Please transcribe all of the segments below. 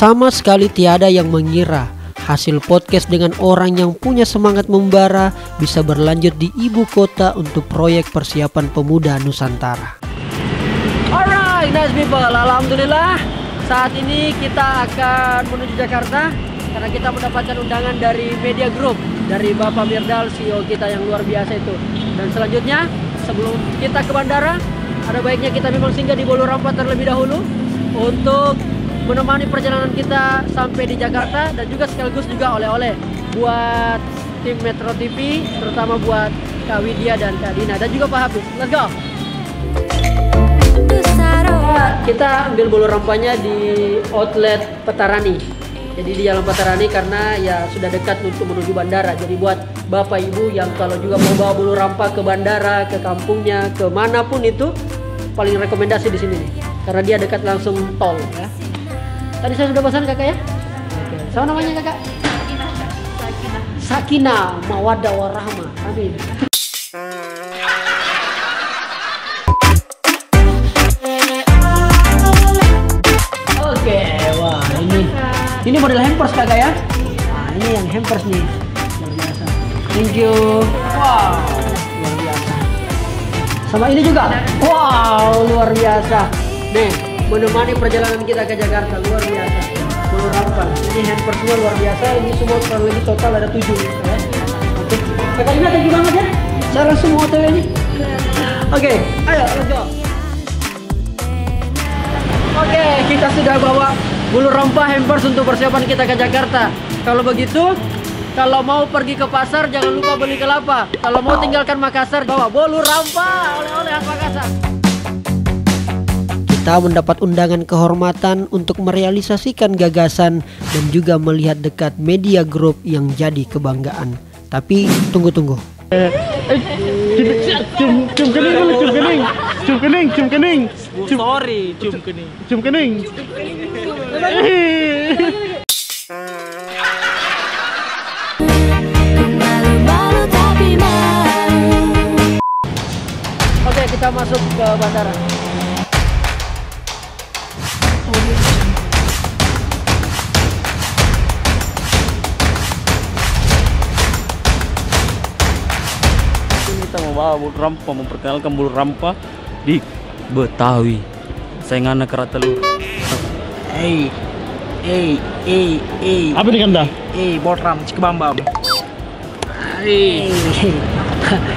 Sama sekali tiada yang mengira hasil podcast dengan orang yang punya semangat membara bisa berlanjut di ibu kota untuk proyek persiapan pemuda Nusantara. Alright, nice people. Alhamdulillah, saat ini kita akan menuju Jakarta karena kita mendapatkan undangan dari Media Group, dari Bapak Mirdal, CEO kita yang luar biasa itu. Dan selanjutnya, sebelum kita ke bandara, ada baiknya kita memang singgah di Bolu Rampa terlebih dahulu untuk menemani perjalanan kita sampai di Jakarta, dan juga sekaligus juga oleh-oleh buat tim Metro TV, terutama buat Kak Widya dan Kak Dina dan juga Pak Hafiz. Let's go. Kita ambil Bolu Rampanya di outlet Petarani. Jadi di Jalan Petarani karena ya sudah dekat untuk menuju bandara. Jadi buat Bapak Ibu yang kalau juga mau bawa Bolu Rampa ke bandara, ke kampungnya, ke manapun itu, paling rekomendasi di sini nih. Karena dia dekat langsung tol ya. Tadi saya sudah pesan kakak ya? Oke. Sama namanya kakak? Sakinah Mawaddah Warahmah. Amin. Oke, wah ini model hampers kakak ya? Nah, ini yang hampers nih. Luar biasa. Thank you. Wow, luar biasa. Sama ini juga. Wow, luar biasa. Nih, menemani perjalanan kita ke Jakarta, luar biasa. Bolu Rampa. Ini hampersnya luar biasa. Ini semua kurang lebih total ada 7 ya. Oke. Kakak Dina, thank you banget ya. Saya langsung mau OTW ini. Oke, ayo let's go. Oke, kita sudah bawa Bolu Rampa hampers untuk persiapan kita ke Jakarta. Kalau begitu, kalau mau pergi ke pasar jangan lupa beli kelapa. Kalau mau tinggalkan Makassar, bawa Bolu Rampa, oleh-oleh khas Makassar. Kita mendapat undangan kehormatan untuk merealisasikan gagasan dan juga melihat dekat Media Group yang jadi kebanggaan. Tapi tunggu. Cium kening dulu, cium kening. Sorry, Cium kening. Oke, kita masuk ke bandara. Kita mau bawa Bolu Rampa, memperkenalkan Bolu Rampa di Betawi. Sayangan kerak telur. Apa nih kanda? Botram Cikebambam.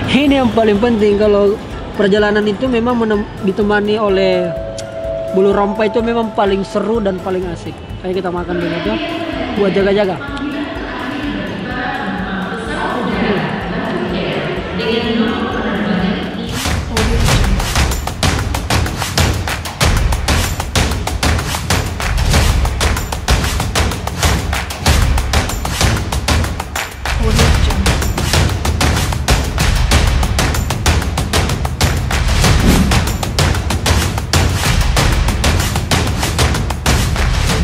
Ini yang paling penting kalau perjalanan itu memang ditemani oleh Bolu Rampa, itu memang paling seru dan paling asik. Ayo kita makan dulu aja buat jaga-jaga.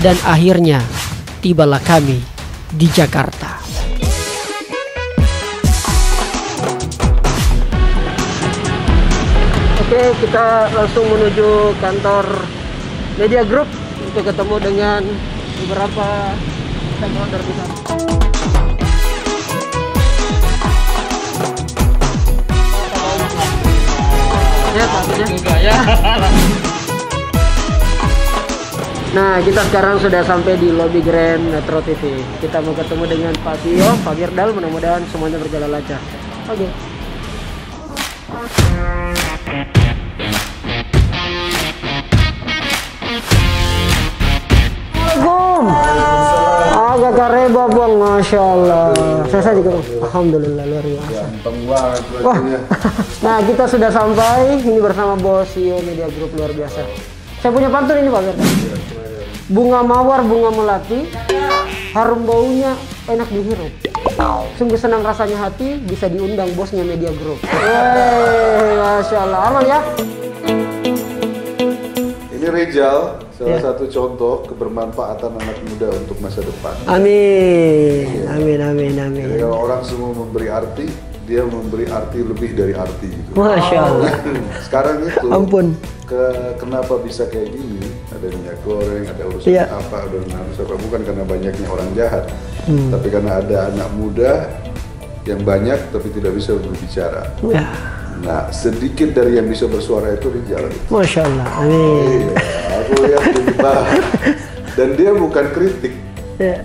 Dan akhirnya tibalah kami di Jakarta. Oke, kita langsung menuju kantor Media Group untuk ketemu dengan beberapa stakeholder di sana. Ya, juga ya. Nah, kita sekarang sudah sampai di lobi Grand Metro TV. Kita mau ketemu dengan Pak CEO, Pak Mirdal. Mudah-mudahan semuanya berjalan lancar. Oke. Assalamualaikum. Agak kareba bang, masya Allah. Saya juga, alhamdulillah luar biasa. Wah. Nah, kita sudah sampai. Ini bersama bos CEO Media Group luar biasa. Saya punya pantun ini Pak Mirdal. Bunga mawar, bunga melati, harum baunya enak dihirup. Sungguh senang rasanya hati bisa diundang bosnya Media Group. Masya Allah, aman ya. Ini Rizal, salah satu contoh kebermanfaatan anak muda untuk masa depan. Amin, amin, amin, amin. Jadi kalau orang semua memberi arti, dia memberi arti lebih dari arti gitu. Masya Allah. Sekarang itu Ampun. kenapa bisa kayak gini? Ada minyak goreng, ada urusan Iya. apa, ada urusan apa, bukan karena banyaknya orang jahat, tapi karena ada anak muda yang banyak tapi tidak bisa berbicara. Ya. Nah, sedikit dari yang bisa bersuara itu Rijal. Masya Allah. Amin. Iya, aku lihat dia bahas. Dan dia bukan kritik, Ya.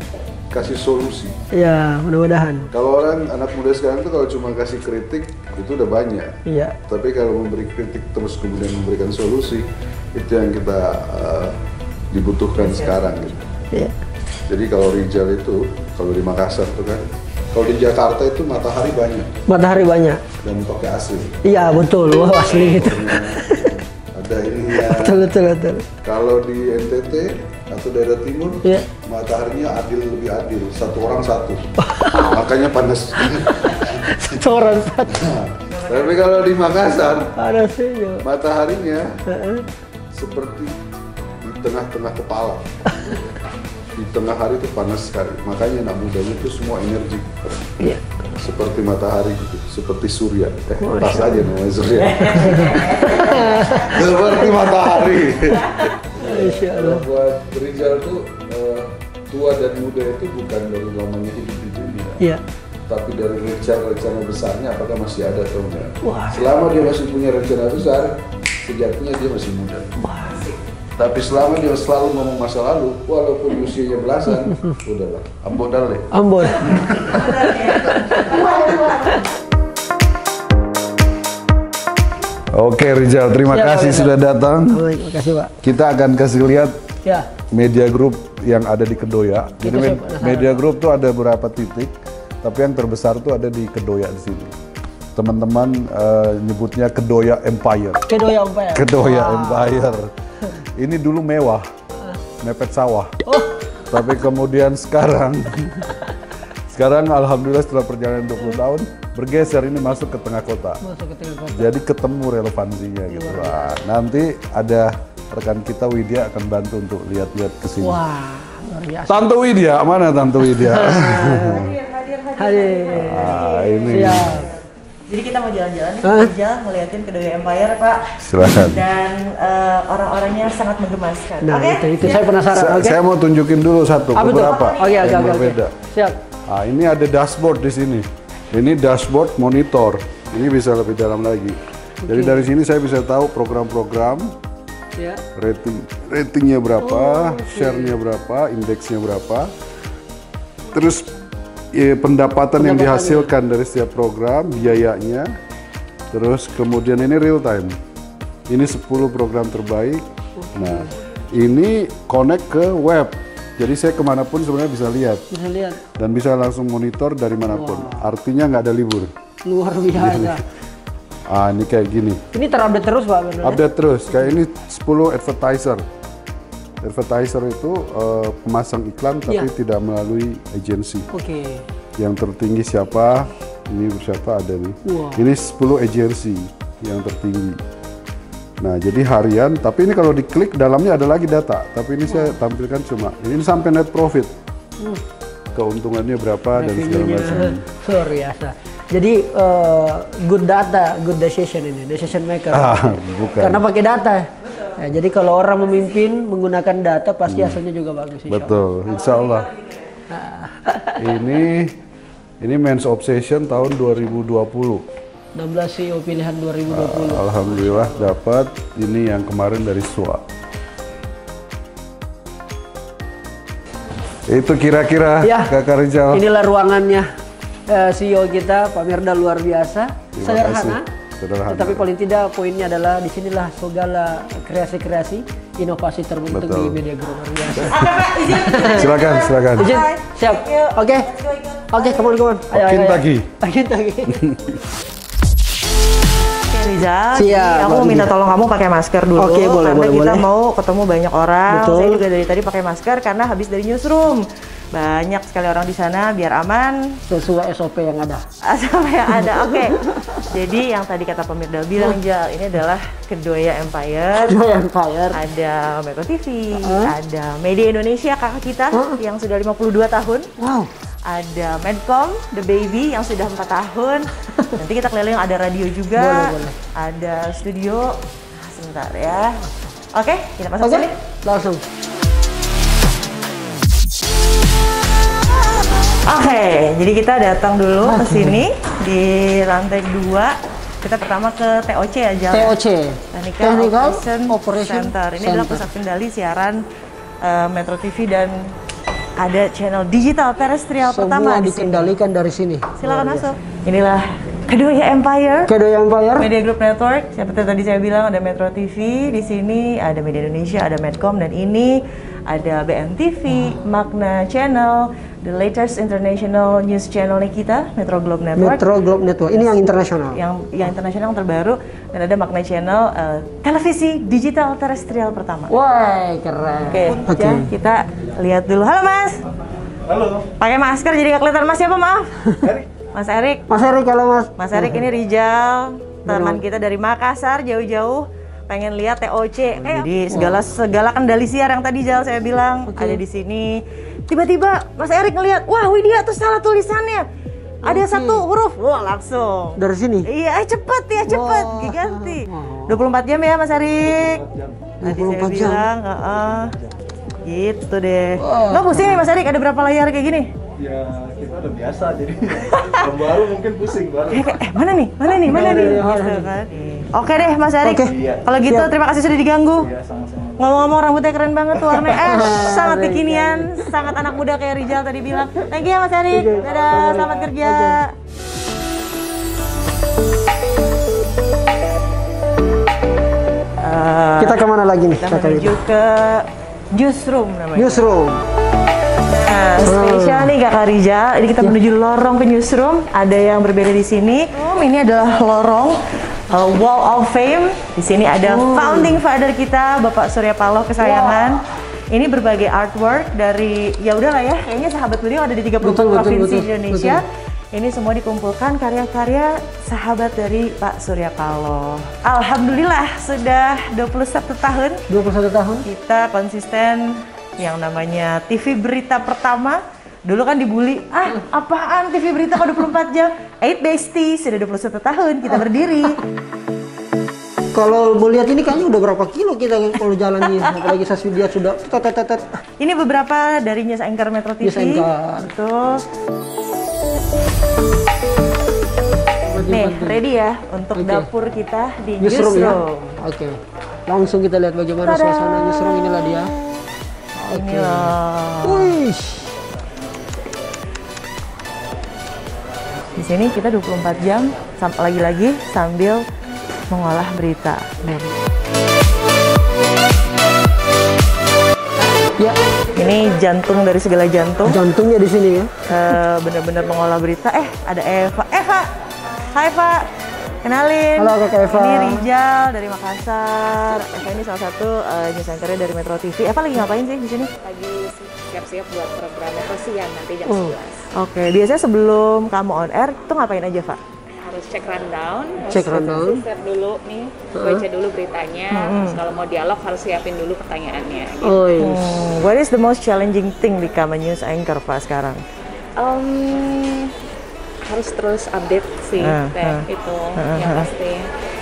kasih solusi. Ya, mudah-mudahan. Kalau orang anak muda sekarang tuh kalau cuma kasih kritik itu udah banyak. Iya. Tapi kalau memberi kritik terus kemudian memberikan solusi itu yang kita dibutuhkan sekarang gitu. Iya. Jadi kalau Rijal itu kalau di Makassar tuh kan, kalau di Jakarta itu matahari banyak Matahari banyak. dan pakai AC. Iya, betul. Wah, asli gitu. Ada ininya. Betul. Kalau di NTT atau daerah timur, Iya. mataharinya lebih adil, satu orang satu. Makanya panas. Orang satu. Tapi kalau di Makassar, Ada sih. mataharinya seperti di tengah-tengah kepala. Di tengah hari itu panas sekali. Makanya anak mudanya itu semua energi. Iya. Seperti matahari gitu, seperti surya. Masya Pas aja namanya surya. Seperti matahari. Masya Allah. Buat Rijal tuh tua dan muda itu bukan dari lamanya hidup di dunia, Iya. tapi dari rencana besarnya apakah masih ada atau enggak. Wah. Selama dia masih punya rencana besar, sejatinya dia masih muda. Tapi selama dia selalu ngomong masa lalu, walaupun usianya belasan, udahlah, ambon deh. Ambon. Oke Rijal, terima Ya, kasih Pak. sudah datang. Terima kasih, Pak. Kita akan kasih lihat Ya. media group yang ada di Kedoya. Jadi Itu saya penasaran. media group tuh ada beberapa titik, tapi yang terbesar tuh ada di Kedoya di sini. Teman-teman nyebutnya Kedoya Empire. Kedoya umpaya. Kedoya Empire. Ini dulu mewah, mepet sawah. Oh. Tapi kemudian sekarang alhamdulillah setelah perjalanan 20 tahun bergeser ini masuk ke tengah kota. Masuk ke tengah kota. Jadi ketemu relevansinya gitu. Wah, nanti ada rekan kita Widya akan bantu untuk lihat-lihat ke sini. Wah, luar biasa. Tante Widya, mana Tante Widya? Hadir. Ah, ini. Siap. Jadi kita mau jalan-jalan nih, Hah? aja ngeliatin Kedoya Empire, Pak. Silakan. Dan orang-orangnya sangat menggemaskan. Nah, Oke? itu saya penasaran. Oke. Saya mau tunjukin dulu satu Apa tuh? beberapa Oke, yang oke. berbeda. Siap. Ah, ini ada dashboard di sini. Ini dashboard monitor. Ini bisa lebih dalam lagi. Jadi dari sini saya bisa tahu program-program, Ya. ratingnya berapa, share-nya berapa, indeksnya berapa. Terus pendapatan yang dihasilkan dari setiap program, biayanya. Terus kemudian ini real time. Ini 10 program terbaik. Nah, ini connect ke web. Jadi saya kemanapun sebenarnya bisa lihat Bisa lihat. dan bisa langsung monitor dari manapun. Artinya nggak ada libur. Luar biasa. Ah, ini kayak gini. Ini terupdate terus, Pak, benar? Update terus. Kayak ini 10 advertiser. Advertiser itu pemasang iklan tapi Iya. tidak melalui agensi. Oke. Yang tertinggi siapa? Ini siapa ada nih. Wah. Ini 10 agensi yang tertinggi. Nah, jadi harian, tapi ini kalau diklik dalamnya ada lagi data. Tapi ini saya tampilkan cuma ini sampai net profit. Keuntungannya berapa dan segala macam. Luar biasa. Jadi good data, good decision ini, decision maker. Bukan. Karena pakai data. Ya, jadi kalau orang memimpin menggunakan data pasti hasilnya juga bagus. Insya Allah. Betul, insya Allah. Ini Men's Obsession tahun 2020. 16 CEO pilihan 2020. Alhamdulillah dapat ini yang kemarin dari SWA. Itu kira-kira Ya. Kakak Rijal. Inilah ruangannya CEO kita, Pak Mirda, luar biasa. Terima Sederhana. kasih. Sederhana. Tetapi paling tidak poinnya adalah disinilah segala kreasi-kreasi, inovasi terbentuk Betul. di media group luar biasa. Silakan, silakan. Izin, siap. Oke. Oke, come on. Okin tagi. Okin tagi. Oke, Rizal. Siap, Jadi aku Mbak mau minta Rizal. tolong kamu pakai masker dulu. Oke, boleh, karena boleh, kita boleh. mau ketemu banyak orang. Betul. Saya juga dari tadi pakai masker karena habis dari newsroom. Banyak sekali orang di sana, biar aman. Sesuai SOP yang ada. Sampai yang ada, oke. Jadi yang tadi kata Pemirda bilang, Jal, ini adalah Kedoya Empire. Kedoya Empire. Ada Metro TV, ada Media Indonesia kakak kita yang sudah 52 tahun. Wow. ada Medcom, The Baby yang sudah 4 tahun. Nanti kita keliling, ada radio juga, Boleh. ada studio. Nah, sebentar ya. Oke, kita masuk sini. Langsung. Oke, jadi kita datang dulu ke sini di lantai 2. Kita pertama ke TOC ya, Jal. TOC. Technical Operation Center. Ini adalah pusat kendali siaran Metro TV dan ada channel digital terestrial pertama Semua di sini. dikendalikan dari sini. Silakan masuk. Inilah Kedoya Empire. Kedoya Empire. Media Group Network. Seperti tadi saya bilang ada Metro TV di sini, ada Media Indonesia, ada Medcom, dan ini ada BMTV, Magna Channel, the latest international news channel kita, Metro Globe Network. Metro Globe Network. Ini yang internasional. Yang internasional yang terbaru, dan ada Magna Channel, televisi digital terestrial pertama. Wah, keren. Oke, ya, kita lihat dulu. Halo Mas. Halo. Pakai masker jadi nggak kelihatan Mas siapa, maaf. Mas Erik. Mas Erik, kalau Mas. Mas Erik ini Rijal, teman kita dari Makassar jauh-jauh pengen lihat TOC. Jadi segala kendali siar yang tadi Jal saya bilang ada di sini. Tiba-tiba Mas Erik ngelihat, wah Widya tuh salah tulisannya. Ada satu huruf, wah langsung. Dari sini. Iya, cepet ya, cepet, diganti. 24 jam ya Mas Erik. Tadi saya 24 jam. bilang, gitu deh. Nggak pusing nih Mas Erik, ada berapa layar kayak gini? Ya kita udah biasa jadi yang baru mungkin pusing baru. Mana nih? Gitu kan. Oke deh Mas Erik. Oke. Kalau gitu terima kasih sudah diganggu. Ya sama-sama. Ngomong-ngomong rambutnya keren banget tuh warnanya. Sangat kekinian, sangat anak muda kayak Rijal tadi bilang. Thank you ya Mas Erik. Dadah, selamat kerja. Kita kemana lagi nih? Kita menuju ke newsroom namanya. Newsroom. Nah, spesial nih Kakak Rijal. Jadi kita menuju lorong ke newsroom. Ada yang berbeda di sini. Ini adalah lorong Wall of Fame. Di sini ada founding father kita, Bapak Surya Paloh kesayangan. Ini berbagai artwork dari, ya udahlah ya, kayaknya sahabat beliau ada di 30 provinsi di Indonesia. Ini semua dikumpulkan karya-karya sahabat dari Pak Surya Paloh. Alhamdulillah sudah 21 tahun 21 tahun. kita konsisten yang namanya TV berita pertama. Dulu kan dibully, apaan TV berita kok 24 jam? 8 Bestie, sudah 21 tahun kita berdiri. Kalau mau lihat ini kayaknya udah berapa kilo kita kalau jalan nih, apalagi dia sudah tetet. Ini beberapa dari News Anchor Metro TV. News Anchor. Betul. Nih, ready ya untuk dapur kita di newsroom. Ya. Oke. Langsung kita lihat bagaimana suasana newsroom, inilah dia. Inilah. Wih. Di sini kita 24 jam lagi-lagi sambil mengolah berita. Ya, Ini jantung dari segala jantung. jantungnya di sini ya. Bener-bener mengolah berita. Ada Eva. Hai Eva. Kenalin. Halo Kakak Eva. Ini Rijal dari Makassar. Eva ini salah satu news anchor-nya dari Metro TV. Eva lagi ngapain sih di sini? Lagi siap-siap buat program Metro Siang nanti jam 11. Oke, biasanya sebelum kamu on air tuh ngapain aja, Pak? Harus cek rundown, Cek rundown. set dulu nih, baca dulu beritanya. Terus kalau mau dialog harus siapin dulu pertanyaannya. Gitu. Oh, iya. What is the most challenging thing become a news anchor, Pak, sekarang? Harus terus update sih, itu yang pasti.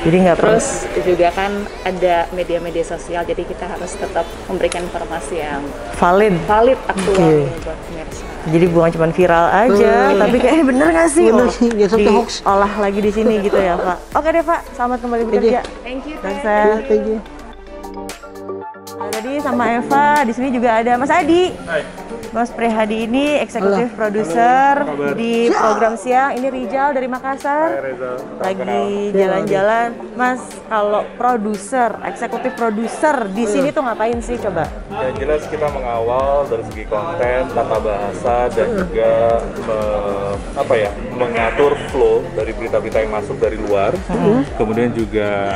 Jadi nggak perlu. Terus juga kan ada media-media sosial, jadi kita harus tetap memberikan informasi yang Valid. aktual buat pemirsa. Jadi bukan cuma viral aja, tapi kayak bener nggak sih? Bener sih, jangan sampai hoax. Diolah lagi di sini gitu ya, Pak. Oke deh, Pak. Selamat kembali bekerja. Thank you, Sukses. Thank you. Tadi sama Eva, di sini juga ada Mas Adi. Mas Prihadi ini eksekutif produser di program siang. Ini Rijal dari Makassar. Lagi jalan-jalan. Mas, kalau produser, eksekutif produser di sini tuh ngapain sih coba? Yang jelas kita mengawal dari segi konten, tata bahasa, dan juga mengatur flow dari berita-berita yang masuk dari luar. Kemudian juga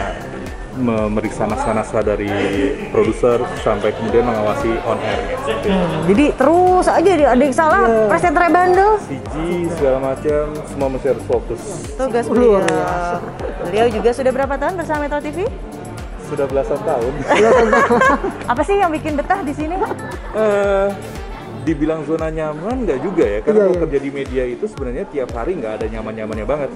memeriksa naskah-naskah dari produser sampai kemudian mengawasi on air-nya. Jadi terus aja ada yang salah, presenternya bandel. CG segala macam, semua mesti harus fokus. Tugas beliau. Beliau juga sudah berapa tahun bersama Metro TV? Sudah belasan tahun. Apa sih yang bikin betah di sini? dibilang zona nyaman nggak juga ya, karena kalau kerja di media itu sebenarnya tiap hari nggak ada nyaman-nyamannya banget.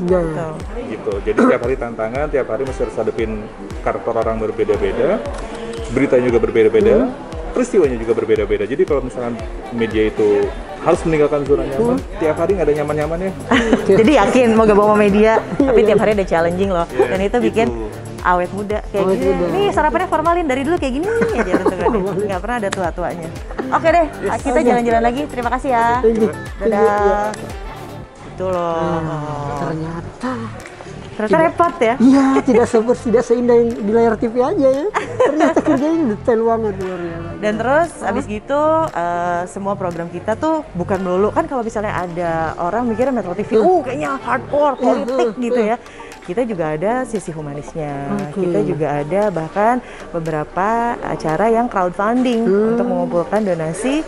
Gitu. Jadi tiap hari tantangan, tiap hari mesti harus hadapin karakter orang berbeda-beda, beritanya juga berbeda-beda, peristiwanya juga berbeda-beda. Jadi kalau misalkan media itu harus meninggalkan zona nyaman, tiap hari nggak ada nyaman-nyamannya. Jadi yakin mau gabung sama media, tapi tiap hari ada challenging loh. Dan itu bikin awet muda kayak gini. Nih sarapannya formalin dari dulu kayak gini aja gitu kan. Nggak pernah ada tua-tuanya. Oke deh, kita jalan-jalan lagi. Terima kasih ya. Dadah. Itu loh. Ternyata repot ya? Iya, tidak seindah yang di layar TV aja ya. Ternyata kerjanya detail banget luar biasa. Dan terus abis gitu semua program kita tuh bukan melulu kan, kalau misalnya ada orang mikirnya Metro TV, kayaknya hardcore politik gitu ya. Kita juga ada sisi humanisnya, kita juga ada bahkan beberapa acara yang crowdfunding untuk mengumpulkan donasi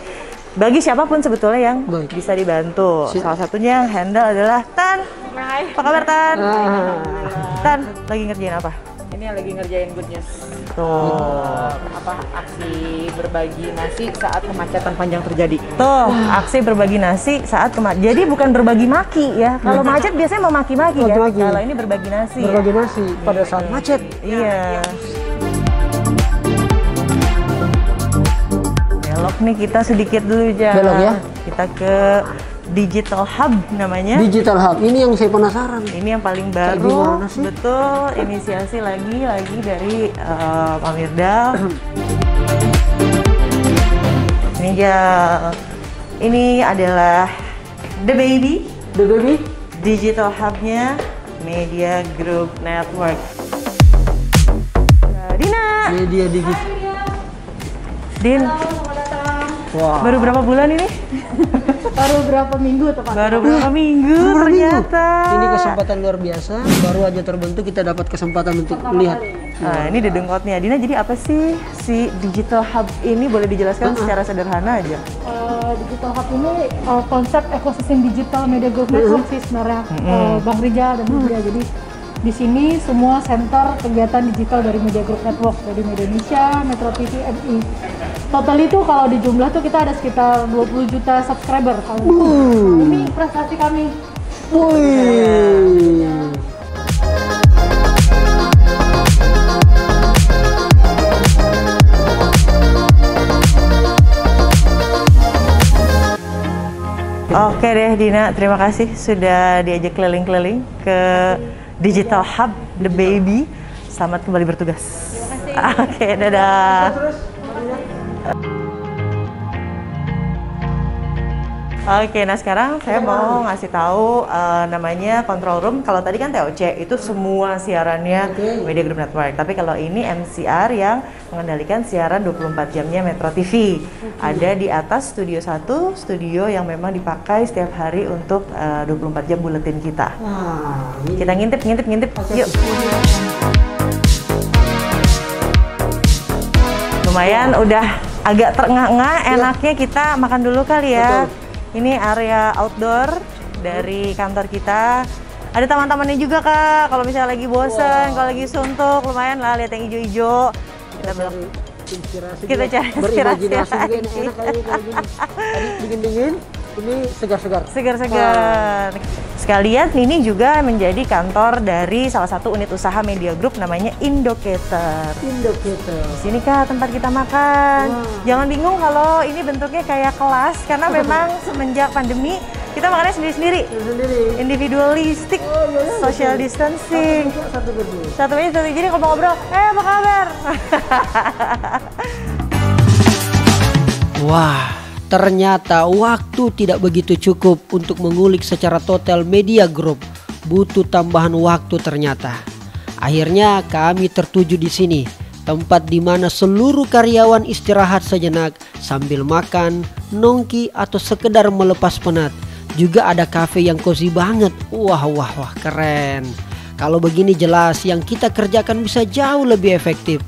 bagi siapapun sebetulnya yang bisa dibantu. Salah satunya yang handle adalah Tan. Apa kabar Tan? Tan, lagi ngerjain apa? Ini lagi ngerjain Good News. Tuh. Aksi berbagi nasi saat kemacetan panjang terjadi. Tuh, aksi berbagi nasi saat Jadi bukan berbagi maki ya. Kalau macet biasanya mau maki-maki ya. Kalau ini berbagi nasi. Berbagi nasi pada saat macet. Iya. Belok nih kita sedikit dulu aja. Belok ya. Kita ke Digital Hub namanya. Digital Hub, ini yang saya penasaran. Ini yang paling baru, betul, inisiasi lagi dari Pak Mirdal. Ini ya, ini adalah The Baby. Digital Hub-nya Media Group Network. Dina. Media digital. Din. Wah. Baru berapa bulan ini? Baru berapa minggu tepat? Baru berapa minggu ternyata. Ini kesempatan luar biasa. Baru aja terbentuk kita dapat kesempatan untuk melihat. Nah, ini dedengkotnya. Dina, jadi apa sih si Digital Hub ini? Boleh dijelaskan secara sederhana aja? Digital Hub ini konsep ekosistem digital Media Group Network sih sebenarnya. Bang Rijal dan Media. Jadi di sini semua center kegiatan digital dari Media Group Network, dari Media Indonesia, Metro TV, MI. Total itu kalau di jumlah tuh kita ada sekitar 20 juta subscriber. Ini prestasi kami. Oke deh Dina, terima kasih sudah diajak keliling-keliling ke Digital Hub The Baby. Selamat kembali bertugas. Terima kasih. Oke, dadah. Oke, nah sekarang saya mau ngasih tahu namanya Control Room. Kalau tadi kan TOC itu semua siarannya Media Group Network. Tapi kalau ini MCR yang mengendalikan siaran 24 jamnya Metro TV. Ada di atas studio 1, studio yang memang dipakai setiap hari untuk 24 jam buletin kita. Kita ngintip. Yuk. Lumayan udah agak terengah-engah, enaknya kita makan dulu kali ya. Ini area outdoor dari kantor kita. Ada taman-tamannya juga Kak, kalau misalnya lagi bosen, kalau lagi suntuk, lumayan lah lihat yang hijau-hijau. Kita cari inspirasi lagi. Enak kali gini. Tadi dingin-dingin, ini segar-segar. Segar-segar. Sekalian ini juga menjadi kantor dari salah satu unit usaha Media Group namanya Indocater. Di sini Kak tempat kita makan. Jangan bingung kalau ini bentuknya kayak kelas karena memang semenjak pandemi kita makannya sendiri-sendiri. Individualistik, social distancing. Satu meja. Jadi ngobrol-ngobrol, apa kabar? Wah, ternyata waktu tidak begitu cukup untuk mengulik secara total Media Group. Butuh tambahan waktu ternyata. Akhirnya kami tertuju di sini, tempat di mana seluruh karyawan istirahat sejenak sambil makan, nongki atau sekedar melepas penat. Juga ada kafe yang cozy banget. Wah, keren. Kalau begini jelas yang kita kerjakan bisa jauh lebih efektif.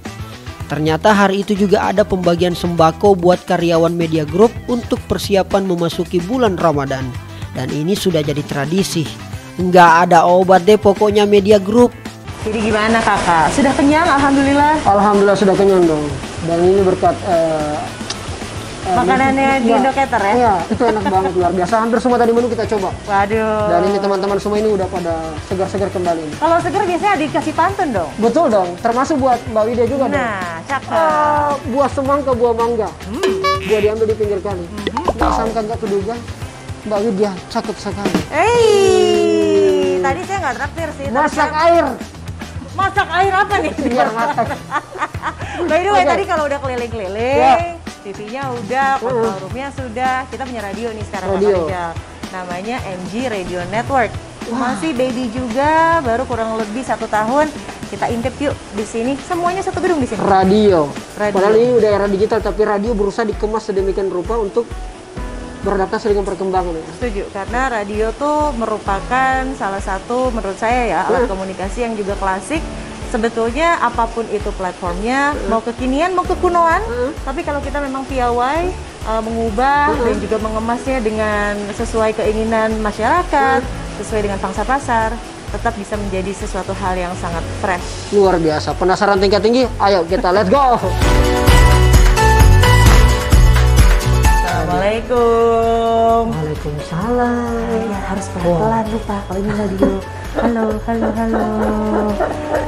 Ternyata hari itu juga ada pembagian sembako buat karyawan Media Group untuk persiapan memasuki bulan Ramadan. Dan ini sudah jadi tradisi. Nggak ada obat deh pokoknya Media Group. Jadi gimana Kakak? Sudah kenyang Alhamdulillah? Alhamdulillah sudah kenyang dong. Dan ini berkat Makanannya di Indocater ya? Iya, itu enak banget, luar biasa. Hampir semua tadi menu kita coba. Waduh. Dan ini teman-teman semua ini udah pada segar-segar kembali. Kalau seger biasanya dikasih pantun dong? Betul dong, termasuk buat Mbak Widya juga dong. Nah, cakep. Buah semangka, buah mangga. Buah diambil di pinggir kali. Nggak sangka, nggak keduga. Mbak Widya cakep sekali. Tadi saya nggak traktir sih. Masak air. Masak air apa nih? Biar matang. By the way, tadi kalau udah keliling-keliling, TV-nya udah, control room-nya sudah, kita punya radio nih sekarang. Radio. Namanya MG Radio Network. Masih baby juga, baru kurang lebih 1 tahun. Kita intip yuk di sini. Semuanya satu gedung di sini. Radio. Padahal ini udah era digital, tapi radio berusaha dikemas sedemikian rupa untuk beradaptasi dengan perkembangan. Setuju, karena radio tuh merupakan salah satu menurut saya ya alat komunikasi yang juga klasik. Sebetulnya apapun itu platformnya, mau kekinian, mau kekunoan, tapi kalau kita memang piawai, mengubah dan juga mengemasnya dengan sesuai keinginan masyarakat, sesuai dengan pangsa pasar, tetap bisa menjadi sesuatu hal yang sangat fresh. Luar biasa. Penasaran tingkat tinggi? Ayo kita let's go. Assalamualaikum. Waalaikumsalam. Ya harus pelan-pelan lupa kalau ini radio. Halo.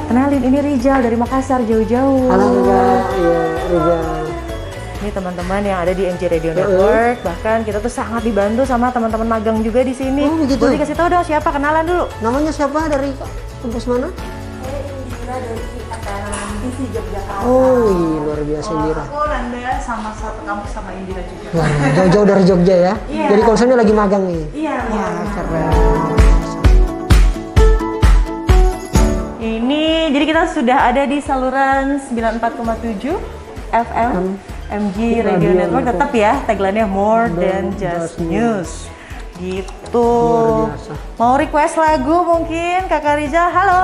Kenalin, ini Rizal dari Makassar jauh-jauh. Halo Rizal. Iya, Rizal. Ini teman-teman yang ada di MG Radio Network. Bahkan kita tuh sangat dibantu sama teman-teman magang juga di sini. Oh, begitu. Boleh kasih tahu dong siapa, kenalan dulu. Namanya siapa, dari kampus mana? Saya Indira dari TV Yogyakarta. Oh, iya, luar biasa Indira. Aku Nanda sama satu kampus sama Indira juga. Wah, jauh-jauh dari Jogja ya. Iya. Jadi konsennya lagi magang nih. Iya. Keren. Ini jadi kita sudah ada di saluran 94,7 FM MG Radio Network. Tetap ya tagline-nya More Than Just News. Gitu. Luar biasa. Mau request lagu mungkin Kakak Rizal? Halo.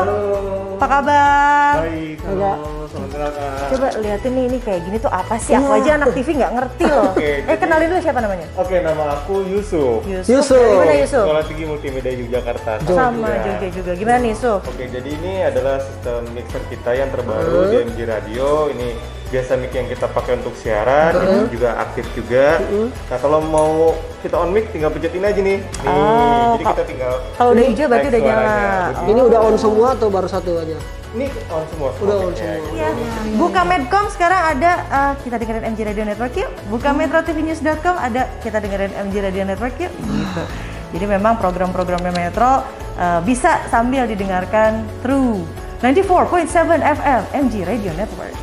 Apa kabar? Baik, halo, selamat datang. Coba liatin nih, ini kayak gini tuh apa sih? Aku aja anak TV nggak ngerti loh. Kenalin dulu siapa namanya? Oke, nama aku Yusuf. Yusuf. Dari mana Yusuf? Sekolah Tinggi Multimedia Yogyakarta. Sama Jogja juga. Gimana nih Yusuf? Oke, jadi ini adalah sistem mixer kita yang terbaru di MG Radio. Ini biasa mic yang kita pakai untuk siaran, ini juga aktif juga. Nah, kalau mau kita on mic tinggal pencet ini aja nih. Jadi kita tinggal Kalau udah hijau berarti udah nyala. Ini udah on semua atau baru satu aja? Ini on semua. Udah on semua. Ya. Buka Medcom sekarang ada, kita dengerin MG Radio Network yuk. Buka metrotvnews.com ada, kita dengerin MG Radio Network yuk. Gitu. Jadi memang program-programnya Metro bisa sambil didengarkan through 94.7 FM MG Radio Network.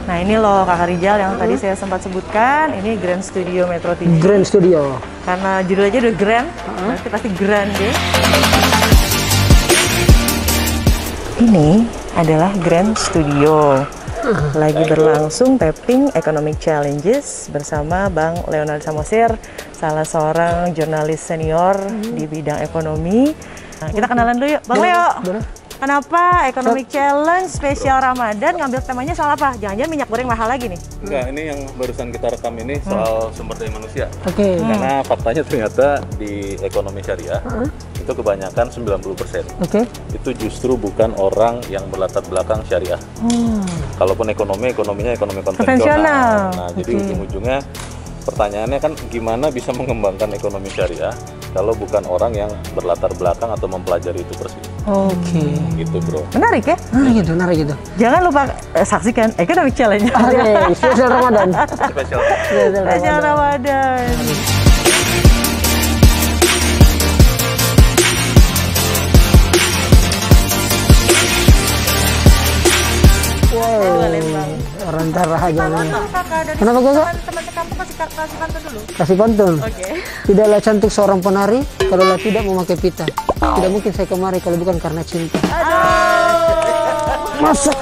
Nah ini loh Kakak Rizal yang tadi saya sempat sebutkan, ini Grand Studio Metro TV. Grand Studio. Karena judulnya udah grand, berarti pasti grand deh. Ini adalah Grand Studio. Lagi berlangsung tapping Economic Challenges bersama Bang Leonard Samosir, salah seorang jurnalis senior di bidang ekonomi. Nah, kita kenalan dulu yuk, Bang Leo. Kenapa Economic Challenge spesial Ramadan ngambil temanya soal apa? Jangan-jangan minyak goreng mahal lagi nih? Enggak, ini yang barusan kita rekam ini soal sumber daya manusia. Oke. Karena faktanya ternyata di ekonomi syariah itu kebanyakan 90%. Oke. Itu justru bukan orang yang berlatar belakang syariah. Kalaupun ekonominya ekonomi konvensional. Nah, jadi ujung-ujungnya pertanyaannya kan gimana bisa mengembangkan ekonomi syariah kalau bukan orang yang berlatar belakang atau mempelajari itu persis. Oke. Gitu, Bro. Menarik ya? Menarik gitu. Jangan lupa saksikan Economic Challenge. Oke, spesial Ramadan. Spesial Ramadan. Wow. Rantara aja nih. Kenapa gue gak? Teman kampung kasih pantun dulu. Kasih pantun. Oke. Tidaklah cantik seorang penari kalau tidak memakai pita. Tidak mungkin saya kemari kalau bukan karena cinta. Masa?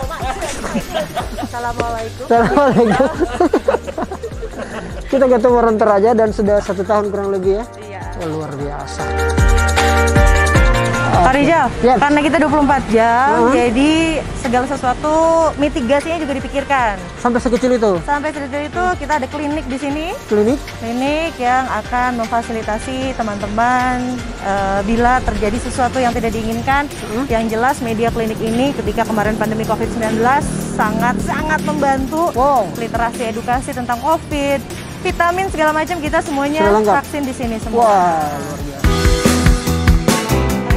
Assalamualaikum. Assalamualaikum. Kita ketemu Rantaraja dan sudah 1 tahun kurang lebih ya. Iya. Oh, luar biasa. Kak Rizal, Yes. karena kita 24 jam, jadi segala sesuatu mitigasinya juga dipikirkan. Sampai sekecil itu. Sampai cerita itu kita ada klinik di sini. Klinik. Klinik yang akan memfasilitasi teman-teman bila terjadi sesuatu yang tidak diinginkan. Yang jelas media klinik ini ketika kemarin pandemi COVID-19 sangat-sangat membantu. Literasi edukasi tentang COVID, vitamin segala macam kita semuanya vaksin di sini semua. Wah, luar biasa.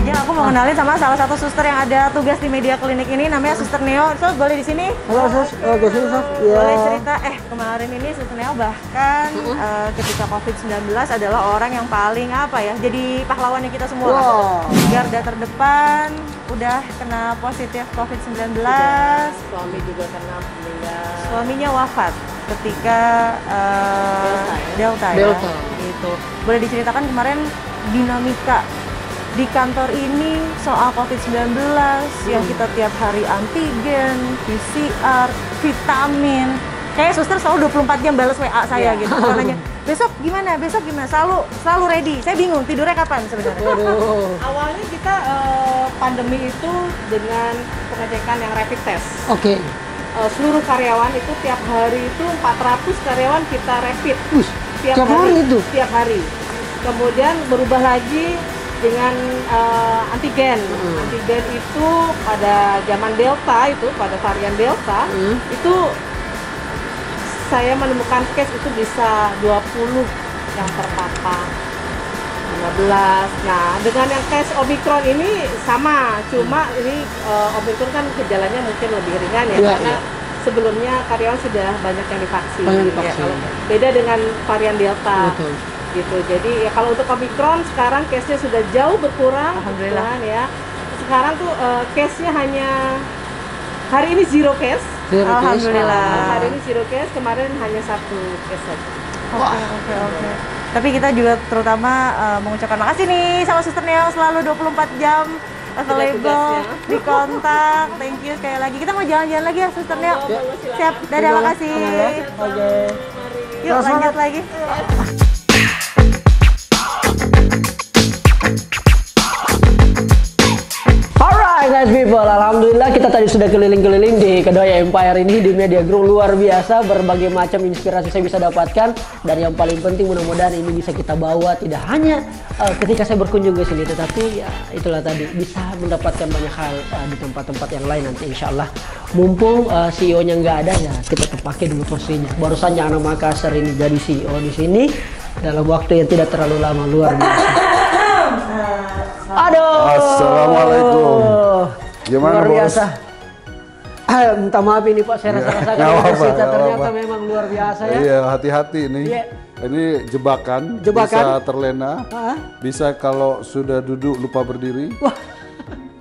Ya, aku mau kenalin sama salah satu suster yang ada tugas di media klinik ini, namanya Suster Neo. Sus, boleh di sini? Halo, Sus. Oke, sini, Sus. Boleh cerita, kemarin ini Suster Neo bahkan ketika COVID-19 adalah orang yang paling jadi pahlawannya kita semua. Garda terdepan, udah kena positif COVID-19. Suami juga kena meninggal. Suaminya wafat ketika Delta. Gitu. Boleh diceritakan kemarin dinamika di kantor ini soal COVID-19 yang kita tiap hari antigen, PCR, vitamin. Kayak suster selalu 24 jam balas WA saya gitu. Nanya, besok gimana? Selalu ready. Saya bingung tidurnya kapan sebenarnya. Awalnya kita pandemi itu dengan pengecekan yang rapid test. Oke. Seluruh karyawan itu tiap hari itu 400 karyawan kita rapid. Tiap hari itu? Tiap hari. Kemudian berubah lagi dengan antigen. Antigen itu pada zaman Delta itu, pada varian Delta, itu saya menemukan case itu bisa 20 yang terpapar. 15. Nah, dengan yang case Omicron ini sama, cuma ini Omicron kan gejalanya mungkin lebih ringan karena sebelumnya karyawan sudah banyak yang divaksin. Kalau beda dengan varian Delta. Betul. Gitu. Jadi kalau untuk Omicron sekarang case-nya sudah jauh berkurang. Alhamdulillah. Ya. Sekarang tuh case-nya hanya hari ini zero case. Alhamdulillah. Hari ini zero case, kemarin hanya 1 case saja. Oke. Tapi kita juga terutama mengucapkan makasih nih sama Suster Neo, selalu 24 jam available di kontak. Thank you sekali lagi. Kita mau jalan-jalan lagi ya Suster Neo. Siap. Dadah, makasih. Oke. Yuk lanjut lagi. Alright guys people, alhamdulillah kita tadi sudah keliling-keliling di Kedoya Empire ini di Media Group. Luar biasa, berbagai macam inspirasi saya bisa dapatkan, dan yang paling penting mudah-mudahan ini bisa kita bawa tidak hanya ketika saya berkunjung ke sini, tetapi ya itulah tadi bisa mendapatkan banyak hal di tempat-tempat yang lain nanti insya Allah. Mumpung CEO-nya nggak ada ya kita terpakai dulu posisinya. Barusan Anak Makassar ini jadi CEO di sini dalam waktu yang tidak terlalu lama, luar biasa. Aduh. Assalamualaikum. Gimana, luar biasa. Bos? Minta maaf ini Pak, saya rasa-rasa kita ternyata memang luar biasa ya. Iya, hati-hati ini. Iya. Ini jebakan, bisa terlena, bisa kalau sudah duduk lupa berdiri.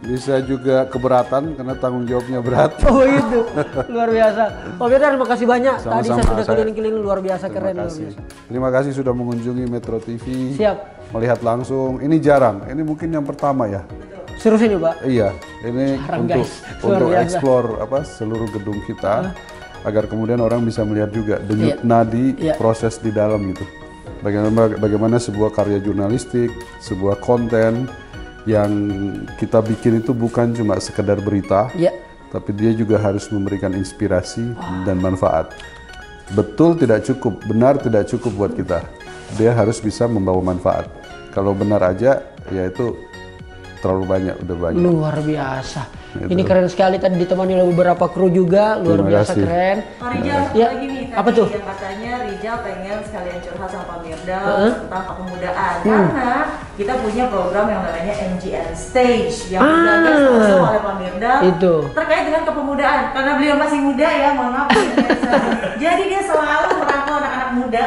Bisa juga keberatan karena tanggung jawabnya berat. Oh itu, luar biasa. Pak Firdan, terima kasih banyak. Sama-sama, tadi saya sudah keliling-keliling, luar biasa, keren. Luar biasa. Terima kasih sudah mengunjungi Metro TV. Siap. Melihat langsung, ini jarang, ini mungkin yang pertama ya. Serius ini Pak? Iya, ini jarang, untuk explore seluruh gedung kita, agar kemudian orang bisa melihat juga denyut nadi proses di dalam gitu. Bagaimana sebuah karya jurnalistik, sebuah konten yang kita bikin itu bukan cuma sekedar berita, tapi dia juga harus memberikan inspirasi dan manfaat. Betul tidak cukup, benar tidak cukup buat kita. Dia harus bisa membawa manfaat. Kalau benar aja, ya itu terlalu banyak, udah banyak. Luar biasa. Gitu. Ini keren sekali, tadi ditemani oleh beberapa kru juga, luar biasa keren. Pak Rijal, lagi nih tadi apa tuh? yang katanya Rijal pengen sekalian curhat sama Pak Mirdal tentang kepemudaan. Karena kita punya program yang namanya MGN Stage yang digagas langsung oleh Pak Mirdal terkait dengan kepemudaan. Karena beliau masih muda ya, mohon maaf. Jadi dia selalu merangkul anak-anak muda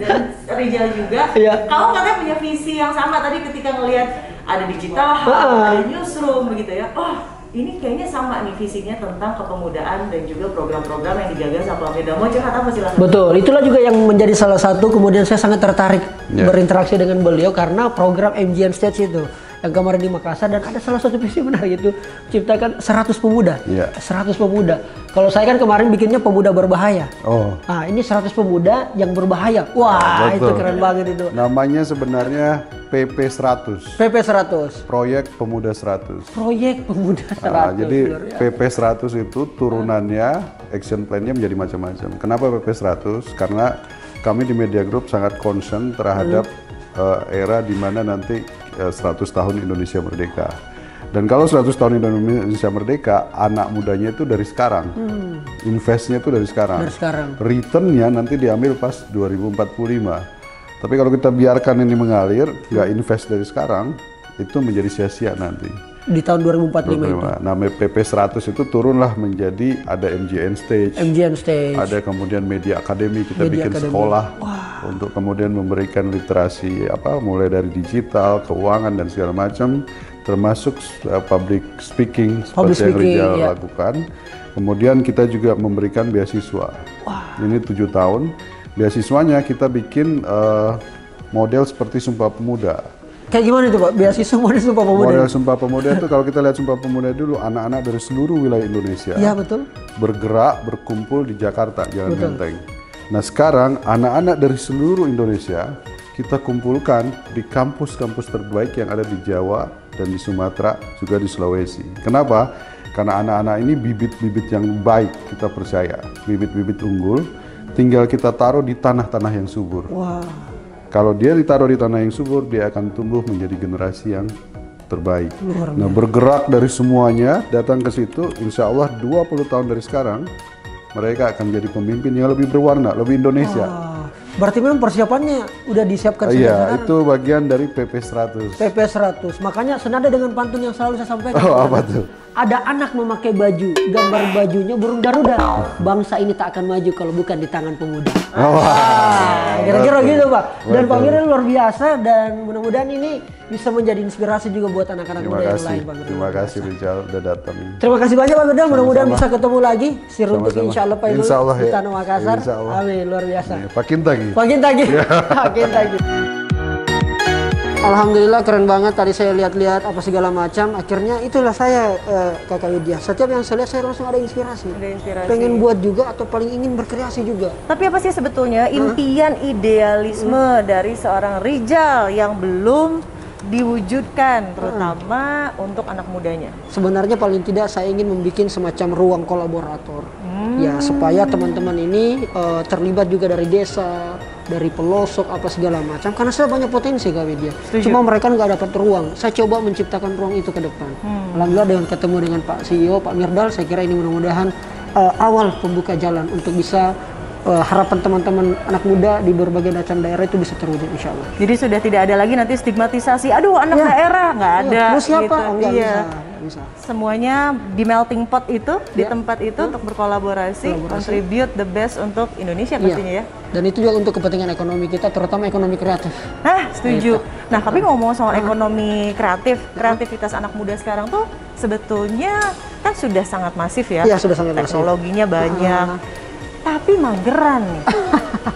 dan Rijal juga. Kamu katanya punya visi yang sama tadi ketika ngelihat ada digital hub, ada newsroom begitu ya. Ini kayaknya sama nih visinya tentang kepemudaan dan juga program-program yang digagas sama Pak Mirdal. Mau curhat apa silakan? Betul, itulah juga yang menjadi salah satu kemudian saya sangat tertarik berinteraksi dengan beliau karena program MGN Stage itu yang kemarin di Makassar, dan ada salah satu visi menarik itu ciptakan 100 pemuda. 100 pemuda. Kalau saya kan kemarin bikinnya pemuda berbahaya. Nah, ini 100 pemuda yang berbahaya. Wah, betul. itu keren banget itu. Namanya sebenarnya PP 100. PP 100. Proyek Pemuda 100. Proyek Pemuda 100. Nah, jadi PP 100 itu turunannya, action plan-nya menjadi macam-macam. Kenapa PP 100? Karena kami di Media Group sangat concern terhadap era di mana nanti 100 tahun Indonesia merdeka. Dan kalau 100 tahun Indonesia merdeka, anak mudanya itu dari sekarang. Investnya itu dari sekarang. Return-nya nanti diambil pas 2045. Tapi kalau kita biarkan ini mengalir, nggak invest dari sekarang, itu menjadi sia-sia nanti. Di tahun 2045 itu. Nah, PP 100 itu turunlah menjadi ada MJN Stage. Ada kemudian Media Academy, kita bikin sekolah untuk kemudian memberikan literasi mulai dari digital, keuangan dan segala macam, termasuk public speaking seperti yang Rijal lakukan. Kemudian kita juga memberikan beasiswa. Ini 7 tahun. Beasiswanya kita bikin model seperti Sumpah Pemuda. Kayak gimana itu Pak? Beasiswa model Sumpah Pemuda? Model Sumpah Pemuda itu kalau kita lihat Sumpah Pemuda dulu, anak-anak dari seluruh wilayah Indonesia bergerak, berkumpul di Jakarta, Jalan Menteng. Nah sekarang anak-anak dari seluruh Indonesia kita kumpulkan di kampus-kampus terbaik yang ada di Jawa dan di Sumatera, juga di Sulawesi. Kenapa? Karena anak-anak ini bibit-bibit yang baik, kita percaya. Bibit-bibit unggul, tinggal kita taruh di tanah-tanah yang subur. Kalau dia ditaruh di tanah yang subur, dia akan tumbuh menjadi generasi yang terbaik. Nah, bergerak dari semuanya, datang ke situ, insya Allah 20 tahun dari sekarang, mereka akan jadi pemimpin yang lebih berwarna, lebih Indonesia. Berarti memang persiapannya udah disiapkan sejak sekarang. Iya, itu bagian dari PP 100. PP 100, makanya senada dengan pantun yang selalu saya sampaikan. Apa tuh? Ada anak memakai baju, gambar bajunya burung Garuda. Bangsa ini tak akan maju kalau bukan di tangan pemuda. Kira-kira gitu Pak. Dan Pak Mirdal luar biasa, dan mudah-mudahan ini bisa menjadi inspirasi juga buat anak-anak muda yang lain Pak Mirdal. Terima kasih Rijal udah datang. Terima kasih banyak Pak Mirdal, mudah-mudahan bisa ketemu lagi. Siruntuk insya Allah Pak Mirdal di Tanah Makassar. Amin, luar biasa. Pakin tagi. Pakin tagi. Alhamdulillah keren banget, tadi saya lihat-lihat apa segala macam, akhirnya itulah saya Kakak Widya. Setiap yang saya lihat saya langsung ada inspirasi. Pengen buat juga atau paling ingin berkreasi juga. Tapi apa sih sebetulnya impian idealisme dari seorang Rijal yang belum diwujudkan, terutama untuk anak mudanya? Sebenarnya paling tidak saya ingin membuat semacam ruang kolaborator. Ya, supaya teman-teman ini terlibat juga dari desa, dari pelosok apa segala macam, karena saya banyak potensi Kak Widya. Cuma mereka nggak dapat ruang. Saya coba menciptakan ruang itu ke depan. Alhamdulillah dengan ketemu dengan Pak CEO, Pak Mirdal, saya kira ini mudah-mudahan awal pembuka jalan untuk bisa harapan teman-teman anak muda di berbagai macam daerah itu bisa terwujud insya Allah. Jadi sudah tidak ada lagi nanti stigmatisasi, aduh anak daerah, nggak ada. Lu siapa? Gitu. Bisa. Semuanya di melting pot itu, di tempat itu untuk berkolaborasi, contribute the best untuk Indonesia pastinya ya. Dan itu juga untuk kepentingan ekonomi kita, terutama ekonomi kreatif. Nah, setuju. Nah, tapi ngomong soal ekonomi kreatif, kreativitas anak muda sekarang tuh sebetulnya kan sudah sangat masif ya. Iya, sudah sangat masif. Teknologinya banyak. Tapi mageran nih.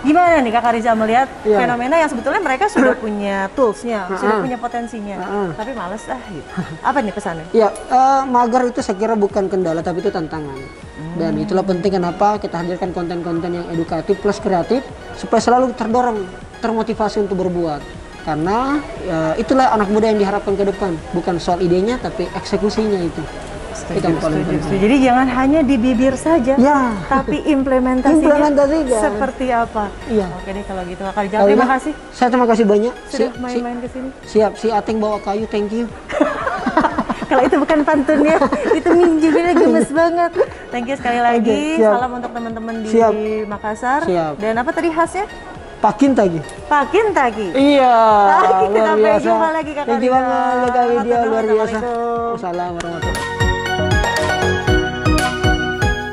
Gimana nih Kakak Rijal melihat fenomena yang sebetulnya mereka sudah punya toolsnya, sudah punya potensinya, tapi males gitu. Apa nih pesannya? Ya, mager itu saya kira bukan kendala, tapi itu tantangan. Dan itulah penting kenapa kita hadirkan konten-konten yang edukatif plus kreatif, supaya selalu terdorong, termotivasi untuk berbuat. Karena itulah anak muda yang diharapkan ke depan, bukan soal idenya, tapi eksekusinya itu. Jadi jangan hanya di bibir saja, tapi implementasinya seperti apa? Oke deh kalau gitu Kak Rijal, terima kasih. Saya terima kasih banyak. Sudah main-main ke sini. Siap, si Ateng bawa kayu, thank you. Kalau itu bukan pantunnya, itu juga gemes banget. Thank you sekali lagi. Salam untuk teman-teman di Makassar. Dan apa tadi khasnya? Pakin tagi. Pakin tagi. Iya. Kita sampai jumpa lagi Kakak Rijal. Thank you banget Kak Widya, luar biasa. Assalamualaikum warahmatullahi wabarakatuh.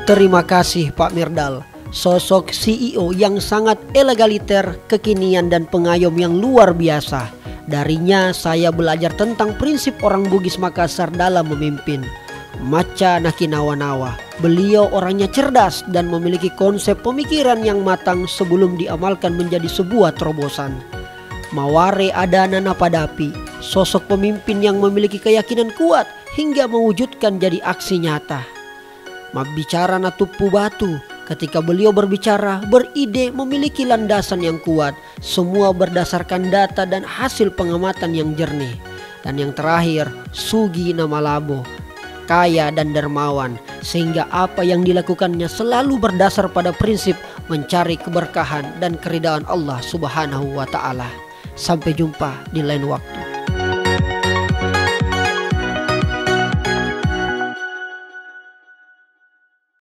Terima kasih Pak Mirdal, sosok CEO yang sangat elegaliter, kekinian dan pengayom yang luar biasa. Darinya saya belajar tentang prinsip orang Bugis Makassar dalam memimpin. Maca nakinawa-nawa. Beliau orangnya cerdas dan memiliki konsep pemikiran yang matang sebelum diamalkan menjadi sebuah terobosan. Maware adana napadapi, Sosok pemimpin yang memiliki keyakinan kuat hingga mewujudkan jadi aksi nyata. Bicara Natupu Batu, ketika beliau berbicara, beride memiliki landasan yang kuat. Semua berdasarkan data dan hasil pengamatan yang jernih. Dan yang terakhir, Sugi Namalabo, kaya dan dermawan, sehingga apa yang dilakukannya selalu berdasar pada prinsip mencari keberkahan dan keridhaan Allah Subhanahu wa Ta'ala. Sampai jumpa di lain waktu.